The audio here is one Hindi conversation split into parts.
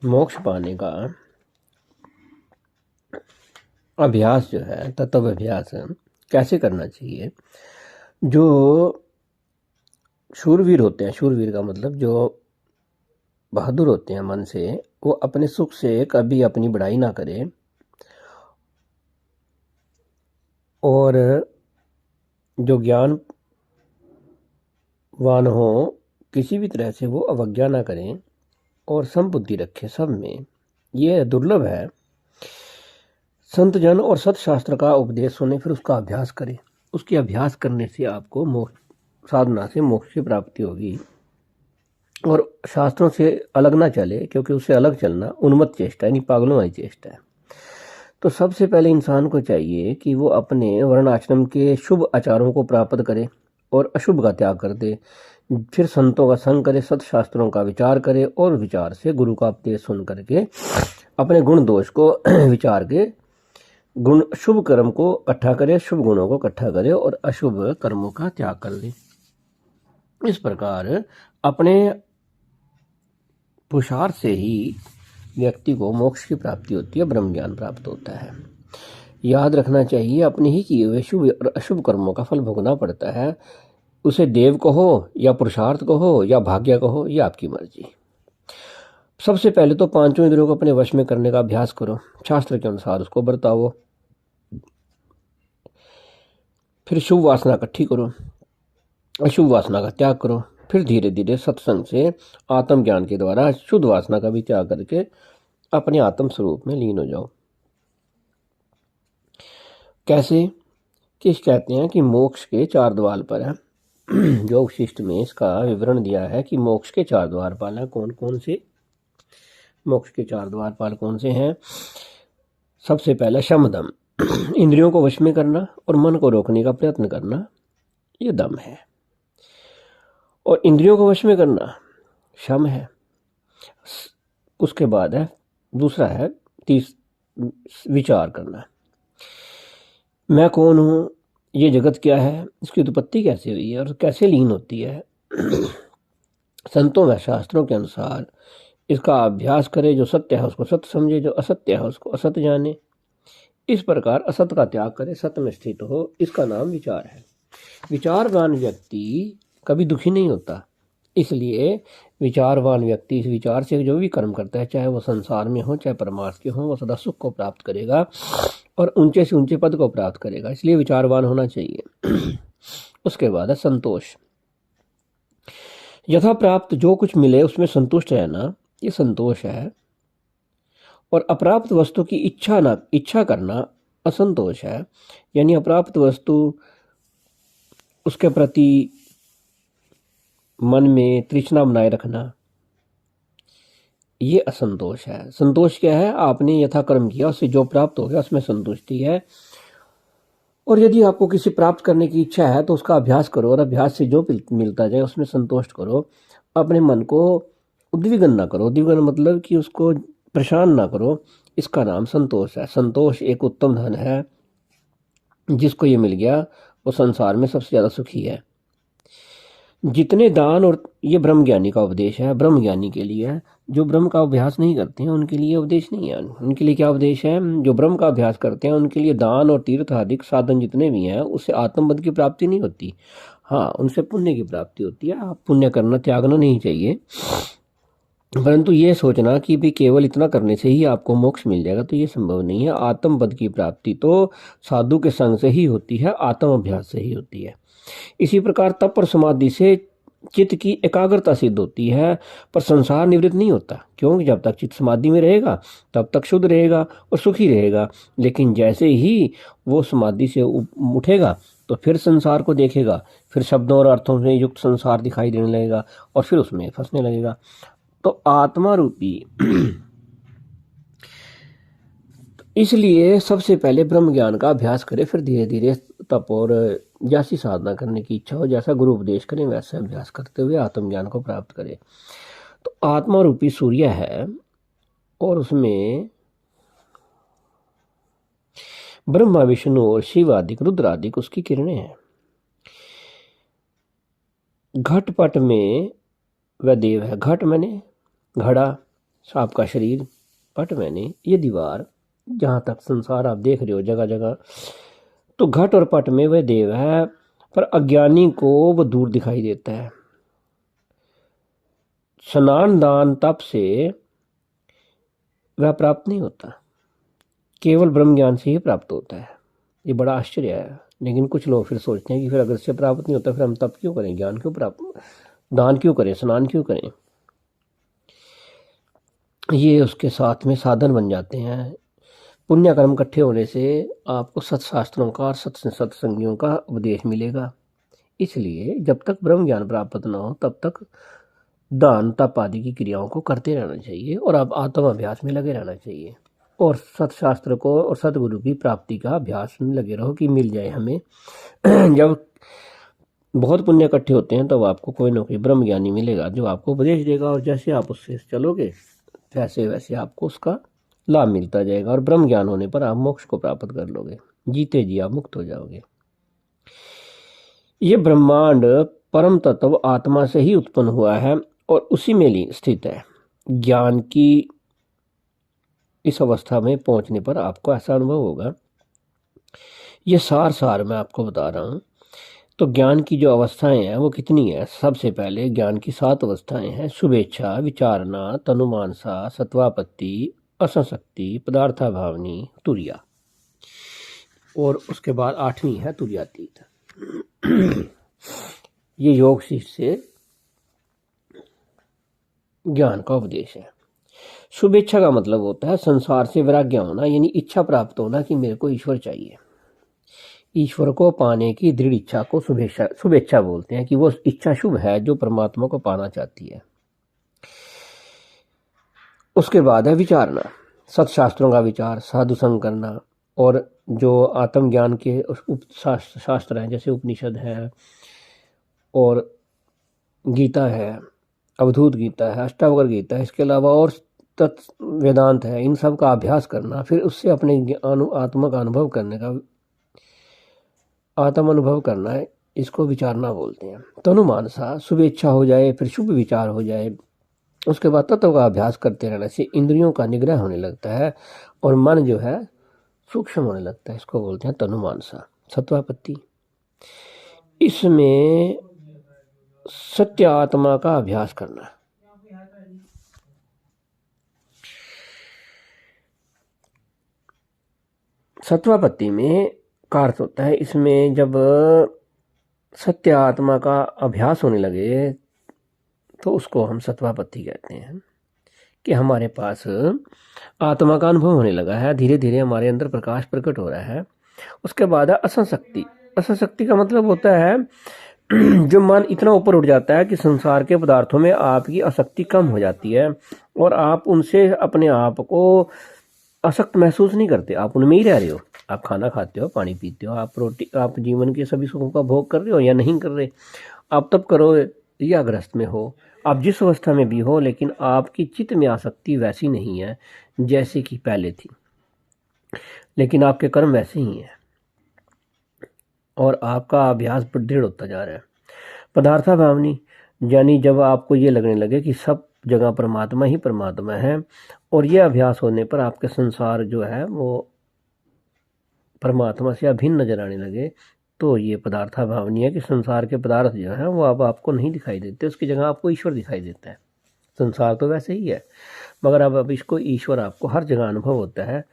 मोक्ष पाने का अभ्यास जो है, तत्व अभ्यास कैसे करना चाहिए। जो शूरवीर होते हैं, शूरवीर का मतलब जो बहादुर होते हैं मन से, वो अपने सुख से कभी अपनी बड़ाई ना करे और जो ज्ञानवान हो किसी भी तरह से वो अवज्ञा ना करें और समबुद्धि रखें सब में। ये दुर्लभ है। संत जन और सतशास्त्र का उपदेश सुने, फिर उसका अभ्यास करें। उसके अभ्यास करने से आपको मोक्ष साधना से मोक्ष की प्राप्ति होगी। और शास्त्रों से अलग ना चले, क्योंकि उससे अलग चलना उन्मत्त चेष्टा यानी पागलों वाली चेष्टा है। तो सबसे पहले इंसान को चाहिए कि वो अपने वर्ण आश्रम के शुभ आचारों को प्राप्त करे और अशुभ का त्याग कर दे। फिर संतों का संग करे, सतशास्त्रों का विचार करे और विचार से गुरु का उपदेश सुन करके अपने गुण दोष को विचार के गुण शुभ कर्म को इकट्ठा करे, शुभ गुणों को इकट्ठा करे और अशुभ कर्मों का त्याग कर ले। इस प्रकार अपने पुरुषार्थ से ही व्यक्ति को मोक्ष की प्राप्ति होती है, ब्रह्म ज्ञान प्राप्त होता है। याद रखना चाहिए, अपने ही किए हुए शुभ और अशुभ कर्मों का फल भोगना पड़ता है। उसे देव कहो या पुरुषार्थ कहो या भाग्य कहो, ये आपकी मर्जी। सबसे पहले तो पांचों इंद्रियों को अपने वश में करने का अभ्यास करो, शास्त्र के अनुसार उसको बरताओ। फिर शुभ वासना इकट्ठी करो, अशुभ वासना का त्याग करो। फिर धीरे धीरे सत्संग से आत्मज्ञान के द्वारा शुद्ध वासना का भी त्याग करके अपने आत्म स्वरूप में लीन हो जाओ। कैसे? किस कहते हैं कि मोक्ष के 4 द्वार पर है। जो वशिष्ठ में इसका विवरण दिया है कि मोक्ष के 4 द्वारपाल हैं। कौन कौन से मोक्ष के 4 द्वारपाल कौन से हैं? सबसे पहले शम दम, इंद्रियों को वश में करना और मन को रोकने का प्रयत्न करना, ये दम है। और इंद्रियों को वश में करना शम है। उसके बाद है दूसरा है विचार करना, मैं कौन हूँ, ये जगत क्या है, इसकी उत्पत्ति कैसे हुई है और कैसे लीन होती है। संतों व शास्त्रों के अनुसार इसका अभ्यास करे। जो सत्य है उसको सत्य समझे, जो असत्य है उसको असत्य जाने। इस प्रकार असत्य का त्याग करे, सत्य में स्थित हो, इसका नाम विचार है। विचारवान व्यक्ति कभी दुखी नहीं होता। इसलिए विचारवान व्यक्ति इस विचार से जो भी कर्म करता है, चाहे वो संसार में हो चाहे परमार्थ के हो, वो सदा सुख को प्राप्त करेगा और ऊंचे से ऊंचे पद को प्राप्त करेगा। इसलिए विचारवान होना चाहिए। उसके बाद है संतोष। यथा प्राप्त जो कुछ मिले उसमें संतुष्ट रहना, ये संतोष है। और अप्राप्त वस्तु की इच्छा करना असंतोष है। यानी अप्राप्त वस्तु उसके प्रति मन में तृष्णा बनाए रखना, ये असंतोष है। संतोष क्या है? आपने यथा कर्म किया, उससे जो प्राप्त हो गया उसमें संतुष्टि है। और यदि आपको किसी प्राप्त करने की इच्छा है तो उसका अभ्यास करो और अभ्यास से जो मिलता जाए उसमें संतोष करो। अपने मन को उद्विग्न ना करो। उद्विग्न मतलब कि उसको परेशान ना करो। इसका नाम संतोष है। संतोष एक उत्तम धन है। जिसको ये मिल गया वो संसार में सबसे ज़्यादा सुखी है। जितने दान, और ये ब्रह्मज्ञानी का उपदेश है, ब्रह्मज्ञानी के लिए है। जो ब्रह्म का अभ्यास नहीं करते हैं उनके लिए उपदेश नहीं है। उनके लिए क्या उपदेश है? जो ब्रह्म का अभ्यास करते हैं उनके लिए दान और तीर्थ आदि साधन जितने भी हैं उससे आत्मबोध की प्राप्ति नहीं होती। हाँ, उनसे पुण्य की प्राप्ति होती है। आप पुण्य करना त्यागना नहीं चाहिए, परंतु ये सोचना कि भी केवल इतना करने से ही आपको मोक्ष मिल जाएगा, तो ये संभव नहीं है। आत्मबोध की प्राप्ति तो साधु के संग से ही होती है, आत्म अभ्यास से ही होती है। इसी प्रकार तप और समाधि से चित्त की एकाग्रता सिद्ध होती है, पर संसार निवृत्त नहीं होता। क्योंकि जब तक चित्त समाधि में रहेगा तब तक शुद्ध रहेगा और सुखी रहेगा। लेकिन जैसे ही वो समाधि से उठेगा तो फिर संसार को देखेगा, फिर शब्दों और अर्थों से युक्त संसार दिखाई देने लगेगा और फिर उसमें फंसने लगेगा। तो आत्मा रूपी इसलिए सबसे पहले ब्रह्म ज्ञान का अभ्यास करें, फिर धीरे धीरे तप और जैसी साधना करने की इच्छा हो, जैसा गुरु उपदेश करें वैसा अभ्यास करते हुए आत्मज्ञान को प्राप्त करें। तो आत्मा रूपी सूर्य है और उसमें ब्रह्मा विष्णु और शिव आदि रुद्र आदि उसकी किरणें हैं। घटपट में वह देव है। घट मैंने घड़ा, आपका शरीर पट मैंने ये दीवार, जहाँ तक संसार आप देख रहे हो जगह जगह, तो घट और पट में वह देव है, पर अज्ञानी को वो दूर दिखाई देता है। स्नान दान तप से वह प्राप्त नहीं होता, केवल ब्रह्म ज्ञान से ही प्राप्त होता है। ये बड़ा आश्चर्य है। लेकिन कुछ लोग फिर सोचते हैं कि फिर अगर इससे प्राप्त नहीं होता फिर हम तप क्यों करें, ज्ञान क्यों प्राप्त, दान क्यों करें, स्नान क्यों करें। ये उसके साथ में साधन बन जाते हैं। पुण्य कर्म इकट्ठे होने से आपको सत्शास्त्रों का और सत्संगियों का उपदेश मिलेगा। इसलिए जब तक ब्रह्म ज्ञान प्राप्त न हो तब तक दान तप आदि की क्रियाओं को करते रहना चाहिए और आप आत्म अभ्यास में लगे रहना चाहिए और सत्शास्त्र को और सतगुरु की प्राप्ति का अभ्यास में लगे रहो कि मिल जाए हमें। जब बहुत पुण्य इकट्ठे होते हैं तब आपको कोई ना कोई ब्रह्म ज्ञानी मिलेगा जो आपको उपदेश देगा, और जैसे आप उससे चलोगे वैसे वैसे आपको उसका लाभ मिलता जाएगा, और ब्रह्म ज्ञान होने पर आप मोक्ष को प्राप्त कर लोगे, जीते जी आप मुक्त हो जाओगे। ये ब्रह्मांड परम तत्व आत्मा से ही उत्पन्न हुआ है और उसी में स्थित है। ज्ञान की इस अवस्था में पहुंचने पर आपको ऐसा अनुभव होगा। ये सार मैं आपको बता रहा हूँ। तो ज्ञान की जो अवस्थाएं हैं वो कितनी है। सबसे पहले ज्ञान की 7 अवस्थाएं हैं। शुभेच्छा, विचारणा, तनुमानसा, सत्वापत्ति, असंशक्ति, पदार्था भावनी, तुरिया, और उसके बाद 8वीं है तुरियातीत। ये योग शिष्य से ज्ञान का उपदेश है। शुभेच्छा का मतलब होता है संसार से वैराग्य होना, यानी इच्छा प्राप्त होना कि मेरे को ईश्वर चाहिए। ईश्वर को पाने की दृढ़ इच्छा को शुभेच्छा बोलते हैं, कि वो इच्छा शुभ है जो परमात्मा को पाना चाहती है। उसके बाद है विचारना, सत्शास्त्रों का विचार, साधु संग करना, और जो आत्मज्ञान के शास्त्र हैं जैसे उपनिषद है और गीता है, अवधूत गीता है, अष्टावक्र गीता है, इसके अलावा और तत्व वेदांत है, इन सब का अभ्यास करना, फिर उससे अपने आत्मा का अनुभव करने का, आत्म अनुभव करना है, इसको विचारना बोलते हैं। तनुमानसा, शुभेच्छा हो जाए फिर शुभ विचार हो जाए। उसके बाद तत्व का अभ्यास करते रहने से इंद्रियों का निग्रह होने लगता है और मन जो है सूक्ष्म होने लगता है, इसको बोलते हैं तनुमानसा। सत्वापत्ति, इसमें सत्य आत्मा का अभ्यास करना। सत्वापत्ति में का अर्थ होता है, इसमें जब सत्य आत्मा का अभ्यास होने लगे तो उसको हम सत्वापत्ति कहते हैं, कि हमारे पास आत्मा का अनुभव होने लगा है, धीरे धीरे हमारे अंदर प्रकाश प्रकट हो रहा है। उसके बाद है असंशक्ति। असंशक्ति का मतलब होता है जो मन इतना ऊपर उठ जाता है कि संसार के पदार्थों में आपकी आसक्ति कम हो जाती है और आप उनसे अपने आप को आसक्त महसूस नहीं करते, आप उनमें ही रह रहे हो। आप खाना खाते हो, पानी पीते हो, आप जीवन के सभी सुखों का भोग कर रहे हो या नहीं कर रहे, आप तब करो या ग्रस्त में हो, आप जिस अवस्था में भी हो, लेकिन आपकी चित्त में आसक्ति वैसी नहीं है जैसे कि पहले थी, लेकिन आपके कर्म वैसे ही हैं और आपका अभ्यास दृढ़ होता जा रहा है। पदार्था भावनी, यानी जब आपको ये लगने लगे कि सब जगह परमात्मा ही परमात्मा है, और यह अभ्यास होने पर आपके संसार जो है वो परमात्मा से अभिन्न नजर आने लगे, तो ये पदार्था भावनी है कि संसार के पदार्थ जो है वो अब आपको नहीं दिखाई देते, उसकी जगह आपको ईश्वर दिखाई देता है। संसार तो वैसे ही है, मगर अब इसको ईश्वर आपको हर जगह अनुभव होता है।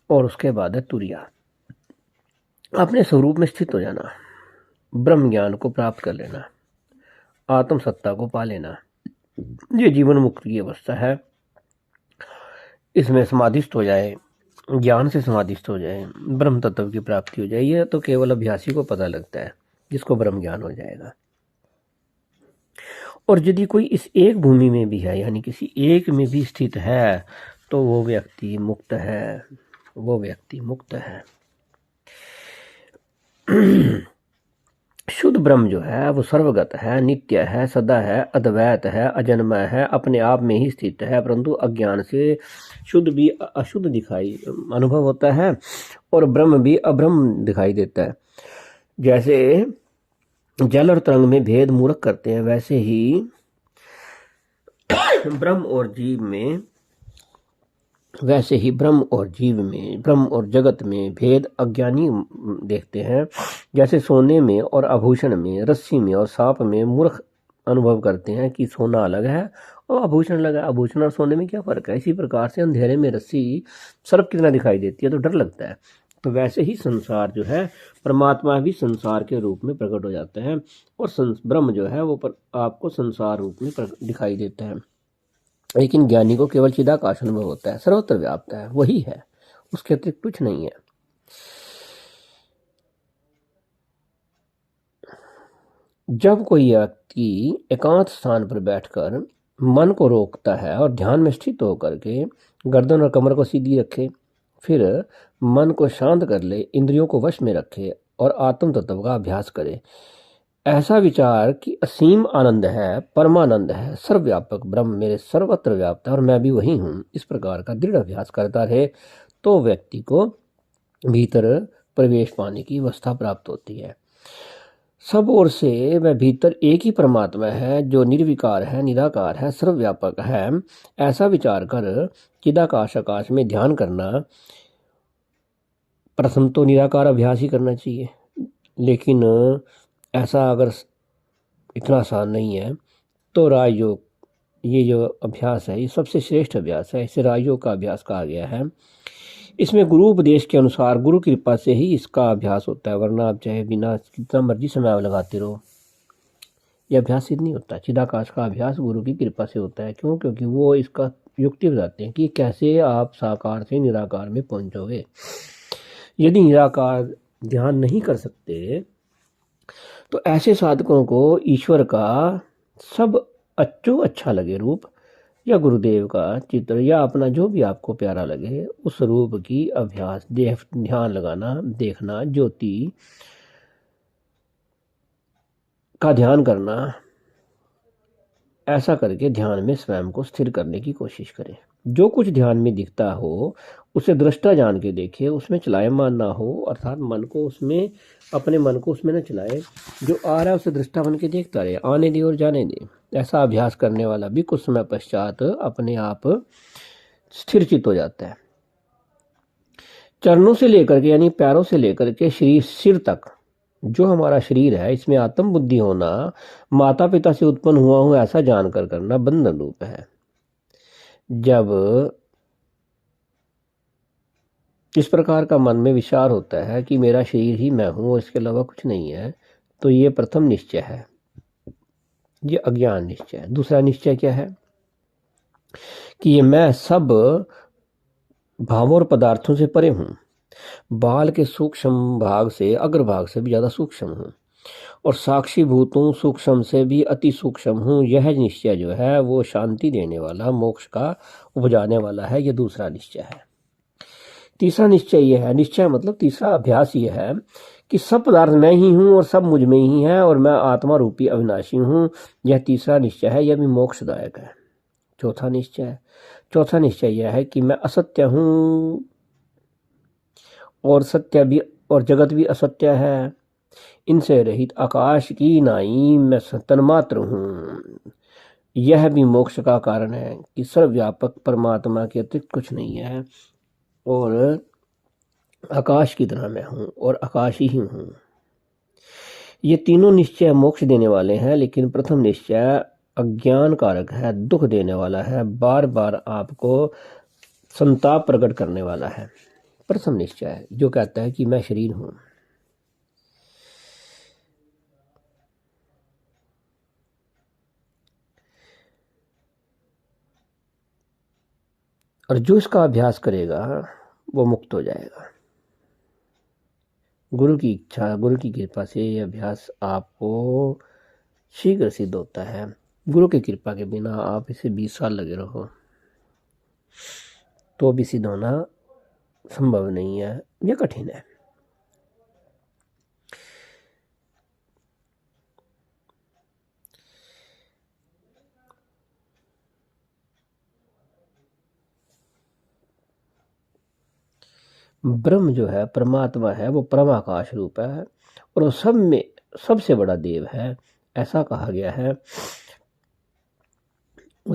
और उसके बाद है तुरिया, अपने स्वरूप में स्थित हो जाना, ब्रह्म ज्ञान को प्राप्त कर लेना, आत्म सत्ता को पा लेना। ये जीवन मुक्त की अवस्था है। इसमें समाधिस्थ हो जाए, ज्ञान से समाधिस्थ हो जाए, ब्रह्म तत्व की प्राप्ति हो जाए। यह तो केवल अभ्यासी को पता लगता है जिसको ब्रह्म ज्ञान हो जाएगा। और यदि कोई इस एक भूमि में भी है, यानी किसी एक में भी स्थित है, तो वो व्यक्ति मुक्त है, वो व्यक्ति मुक्त है। शुद्ध ब्रह्म जो है वो सर्वगत है, नित्य है, सदा है, अद्वैत है, अजन्मय है, अपने आप में ही स्थित है, परंतु अज्ञान से शुद्ध भी अशुद्ध दिखाई अनुभव होता है और ब्रह्म भी अब्रह्म दिखाई देता है। जैसे जल और तरंग में भेद मूर्ख करते हैं, वैसे ही ब्रह्म और जीव में, वैसे ही ब्रह्म और जीव में, ब्रह्म और जगत में भेद अज्ञानी देखते हैं। जैसे सोने में और आभूषण में, रस्सी में और सांप में मूर्ख अनुभव करते हैं कि सोना अलग है और आभूषण अलग है। आभूषण और सोने में क्या फर्क है? इसी प्रकार से अंधेरे में रस्सी सर्प की तरह दिखाई देती है तो डर लगता है। तो वैसे ही संसार जो है, परमात्मा भी संसार के रूप में प्रकट हो जाता है और ब्रह्म जो है वो आपको संसार रूप में दिखाई देता है। लेकिन ज्ञानी को केवल चिदाकाश अनुभव होता है, सर्वत्र व्याप्त है, वही है, उसके अतिरिक्त कुछ नहीं है। जब कोई व्यक्ति एकांत स्थान पर बैठकर मन को रोकता है और ध्यान में स्थित होकर के गर्दन और कमर को सीधी रखे, फिर मन को शांत कर ले, इंद्रियों को वश में रखे और आत्म तत्व का अभ्यास करे, ऐसा विचार कि असीम आनंद है, परमानंद है, सर्वव्यापक ब्रह्म मेरे सर्वत्र व्याप्त है और मैं भी वही हूँ, इस प्रकार का दृढ़ अभ्यास करता रहे तो व्यक्ति को भीतर प्रवेश पाने की अवस्था प्राप्त होती है। सब ओर से वह भीतर एक ही परमात्मा है जो निर्विकार है, निराकार है, सर्वव्यापक है, ऐसा विचार कर चिदाकाश आकाश में ध्यान करना। प्रथम तो निराकार अभ्यास ही करना चाहिए, लेकिन ऐसा अगर इतना आसान नहीं है तो राजयोग, ये जो अभ्यास है ये सबसे श्रेष्ठ अभ्यास है, इसे राजयोग का अभ्यास कहा गया है। इसमें गुरु उपदेश के अनुसार, गुरु की कृपा से ही इसका अभ्यास होता है, वरना आप चाहे बिना कितना मर्जी समय लगाते रहो, यह अभ्यास सिद्ध नहीं होता। चिदाकाश का अभ्यास गुरु की कृपा से होता है। क्यों? क्योंकि वो इसका युक्ति बताते हैं कि कैसे आप साकार से निराकार में पहुंचोगे। यदि निराकार ध्यान नहीं कर सकते तो ऐसे साधकों को ईश्वर का सब अच्छा लगे रूप, या गुरुदेव का चित्र, या अपना जो भी आपको प्यारा लगे उस रूप की अभ्यास, ध्यान लगाना, देखना, ज्योति का ध्यान करना, ऐसा करके ध्यान में स्वयं को स्थिर करने की कोशिश करें। जो कुछ ध्यान में दिखता हो उसे दृष्टा जान के देखे, उसमें चलायमान ना हो, अर्थात मन को उसमें, अपने मन को उसमें न चलाए, जो आ रहा है उसे दृष्टा बन के देखता रहे, आने दे और जाने दे। ऐसा अभ्यास करने वाला भी कुछ समय पश्चात अपने आप स्थिर चित्त हो जाता है। चरणों से लेकर के, यानी पैरों से लेकर के शरीर सिर तक जो हमारा शरीर है, इसमें आत्म बुद्धि होना, माता पिता से उत्पन्न हुआ हूं ऐसा जानकर करना बंधन रूप है। जब इस प्रकार का मन में विचार होता है कि मेरा शरीर ही मैं हूं और इसके अलावा कुछ नहीं है, तो ये प्रथम निश्चय है, ये अज्ञान निश्चय है। दूसरा निश्चय क्या है? कि ये मैं सब भावों और पदार्थों से परे हूं, बाल के सूक्ष्म भाग से, अग्रभाग से भी ज्यादा सूक्ष्म हूं और साक्षी भूतों सूक्ष्म से भी अति सूक्ष्म हूं। यह निश्चय जो है वो शांति देने वाला, मोक्ष का उपजाने वाला है। यह दूसरा निश्चय है। तीसरा निश्चय यह है, निश्चय मतलब तीसरा अभ्यास यह है कि सब पदार्थ मैं ही हूं और सब मुझ में ही है और मैं आत्मा रूपी अविनाशी हूं। यह तीसरा निश्चय है, यह भी मोक्षदायक है। चौथा निश्चय यह है कि मैं असत्य हूं और सत्य भी, और जगत भी असत्य है, इनसे रहित आकाश की नाई मैं तन्मात्र हूं। यह भी मोक्ष का कारण है कि सर्वव्यापक परमात्मा के अतिरिक्त कुछ नहीं है और आकाश की तरह मैं हूं और आकाश ही हूं। ये तीनों निश्चय मोक्ष देने वाले हैं, लेकिन प्रथम निश्चय अज्ञान कारक है, दुख देने वाला है, बार बार आपको संताप प्रकट करने वाला है। प्रथम निश्चय है जो कहता है कि मैं शरीर हूं। और जो इसका अभ्यास करेगा वो मुक्त हो जाएगा। गुरु की इच्छा, गुरु की कृपा से यह अभ्यास आपको शीघ्र सिद्ध होता है। गुरु की कृपा के बिना आप इसे 20 साल लगे रहो तो भी सिद्ध होना संभव नहीं है, यह कठिन है। ब्रह्म जो है, परमात्मा है, वो परमाकाश रूप है और वो सब में सबसे बड़ा देव है, ऐसा कहा गया है।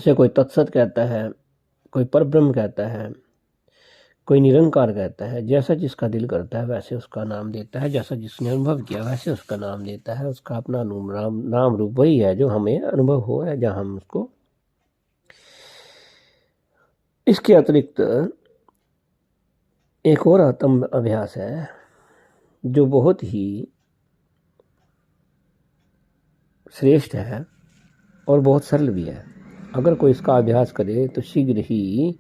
उसे कोई तत्सत कहता है, कोई परब्रह्म कहता है, कोई निरंकार कहता है। जैसा जिसका दिल करता है वैसे उसका नाम देता है, जैसा जिसने अनुभव किया वैसे उसका नाम देता है। उसका अपना नाम रूप वही है जो हमें अनुभव हो है, जहाँ हम उसको। इसके अतिरिक्त एक और आत्म अभ्यास है जो बहुत ही श्रेष्ठ है और बहुत सरल भी है। अगर कोई इसका अभ्यास करे तो शीघ्र ही